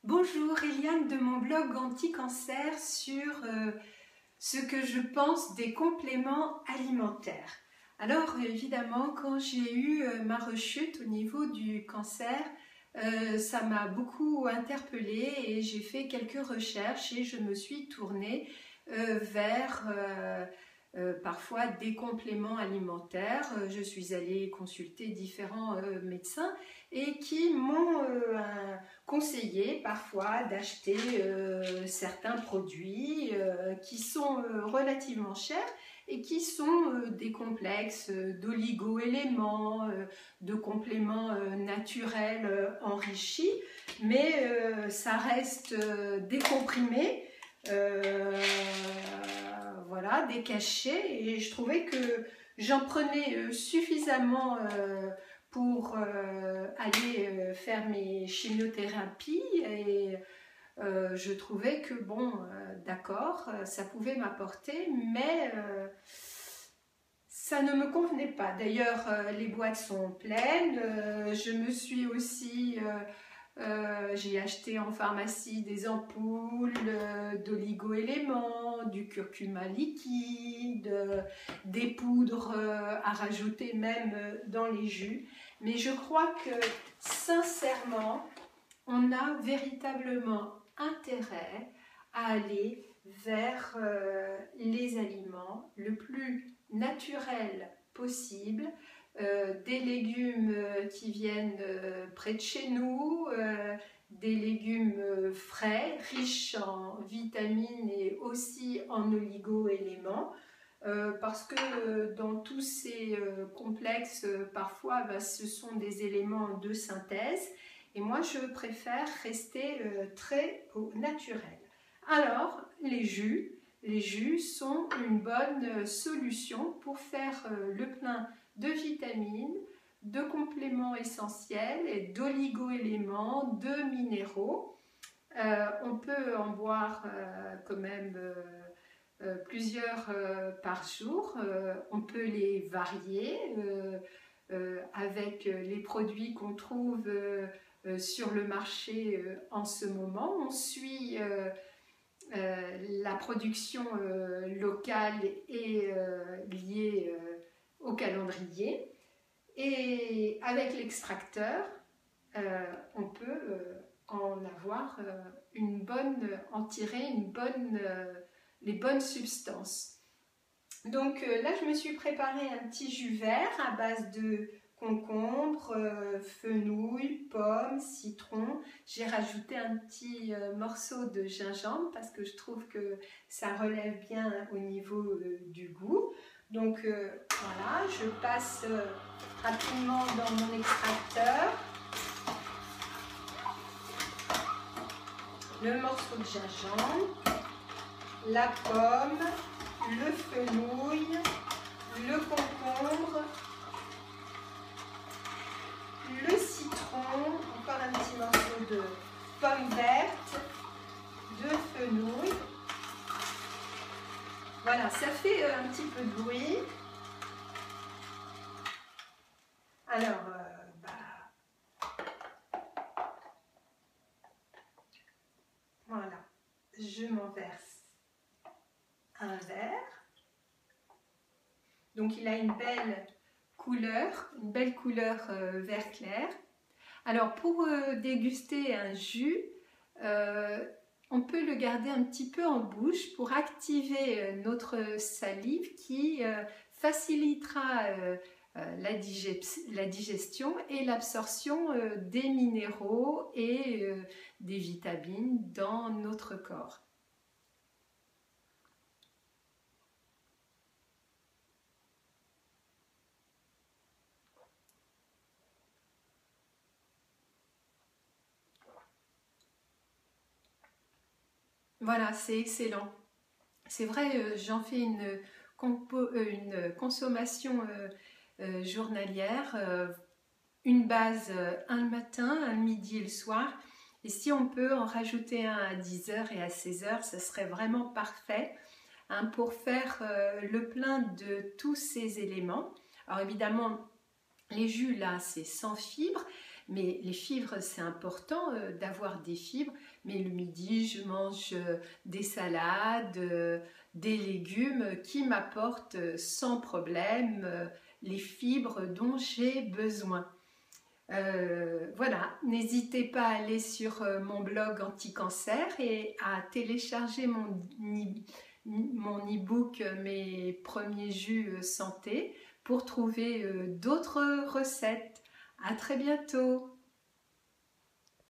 Bonjour, Eliane de mon blog Anti-Cancer sur ce que je pense des compléments alimentaires. Alors évidemment, quand j'ai eu ma rechute au niveau du cancer, ça m'a beaucoup interpellée et j'ai fait quelques recherches et je me suis tournée vers parfois des compléments alimentaires. Je suis allée consulter différents médecins et qui m'ont conseillé parfois d'acheter certains produits qui sont relativement chers et qui sont des complexes d'oligo-éléments, de compléments naturels enrichis, mais ça reste des comprimés. Voilà, des cachets, et je trouvais que j'en prenais suffisamment pour aller faire mes chimiothérapies et je trouvais que bon, d'accord, ça pouvait m'apporter, mais ça ne me convenait pas. D'ailleurs, les boîtes sont pleines. Je me suis aussi j'ai acheté en pharmacie des ampoules d'oligo-éléments, du curcuma liquide, des poudres à rajouter même dans les jus. Mais je crois que sincèrement, on a véritablement intérêt à aller vers les aliments le plus naturel possible, des légumes qui viennent près de chez nous, des légumes frais, riches en vitamines et aussi en oligo-éléments, parce que dans tous ces complexes, parfois ce sont des éléments de synthèse et moi je préfère rester très au naturel. Alors les jus sont une bonne solution pour faire le plein de vitamines, de compléments essentiels et d'oligo-éléments, de minéraux. On peut en boire quand même plusieurs par jour. On peut les varier avec les produits qu'on trouve sur le marché en ce moment. On suit la production locale et liée au calendrier, et avec l'extracteur on peut en tirer les bonnes substances. Donc là je me suis préparé un petit jus vert à base de concombre, fenouil, pomme, citron. J'ai rajouté un petit morceau de gingembre parce que je trouve que ça relève bien au niveau du goût. Donc voilà, je passe rapidement dans mon extracteur le morceau de gingembre, la pomme, le fenouil, le concombre, le citron, encore un petit morceau de pomme verte, de fenouil. Voilà, ça fait un petit peu de bruit. Alors, voilà, je m'en verse un verre. Donc il a une belle couleur vert clair. Alors pour déguster un jus, on peut le garder un petit peu en bouche pour activer notre salive qui facilitera la digestion et l'absorption des minéraux et des vitamines dans notre corps. Voilà, c'est excellent. C'est vrai, j'en fais une consommation journalière, une base un le matin, un le midi et le soir. Et si on peut en rajouter un à 10h et à 16h, ce serait vraiment parfait hein, pour faire le plein de tous ces éléments. Alors évidemment, les jus là, c'est sans fibres, Mais les fibres, c'est important d'avoir des fibres. Mais le midi, je mange des salades, des légumes qui m'apportent sans problème les fibres dont j'ai besoin. Voilà, n'hésitez pas à aller sur mon blog anti-cancer et à télécharger mon e-book Mes premiers jus santé pour trouver d'autres recettes. À très bientôt!